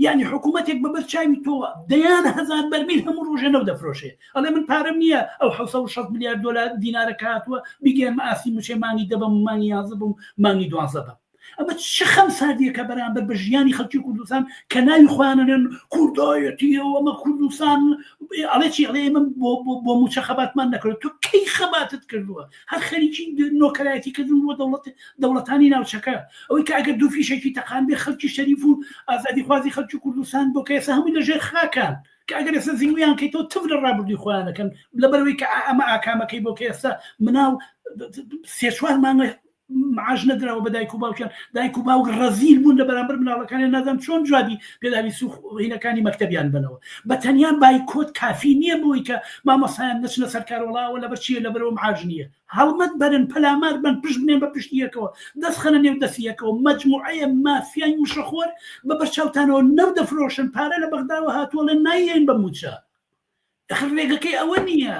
يعني حکوومەتێک بەبەر چاوی تۆ دەیان هەزار بەرمیل هەموو ڕۆژە نەو دەفرۆشێ ئەڵێ من پارەم نییە ئەو 660 میلیارد دلار دینارە کاتووە بیگەم ئاسی موچێ مانگی دەبم مانگی 11 بم مانگی 12 بم ئەمە چ خەم سادیەکە بەرامبەر بە ژیانی خەڵکی کوردستان کە ناوی خوانن کوردایەتیەوە ئەمە کوردستان ئەڵێ چی ئەڵێ من بۆ موچە خەباتمان نەکرد تۆ کەی خەباتت کردووە هەر خەریکی نۆکەرایەتی کردن بۆ دەوڵەتانی ناوچەکە ئەوەی کە ئەگەر دوو فیشێکی تەقان بێ خەڵکی شەریف و ئازادی خوازی خەڵکی کوردستان بۆ کە ئێستا هەمووی لەژێر خاکان کە ئەگەر ئێستا زیینویان کەیتەوە تف لە ڕابردووی خۆیانەکەن لەبەرەوەی کە ئەمە ئاکامەکەی بۆ کە ئێستا مناو سێ چوار مانگە معاش نەدراوە بە دایک و باوکیان دایک و باوک ڕەزیل بوون لە بەرامبەر مناڵەکانی نازانم چۆن جوابی پێداوی سوخینەکانی مەکتەبیان بنەوە بە تەنیا بایکۆت کافی نییە بۆی کە مامۆسایان نەچنە سەر کارۆڵاوە لەبەر چیە لەبەرەوە معاش نییە هەڵمەت بەرن پەلامار بن پشت بنێن بە پشتیەکەوە دەست خەنە نێو دەستیەکەوە مەجموعەیە مافیای وشەخۆر بە بەرچاوتانەوە نەو دەفرۆشن پارە لە بەغداوە هاتووە لە نایەن بە موچە ڕێگەکەی ئەوە نییە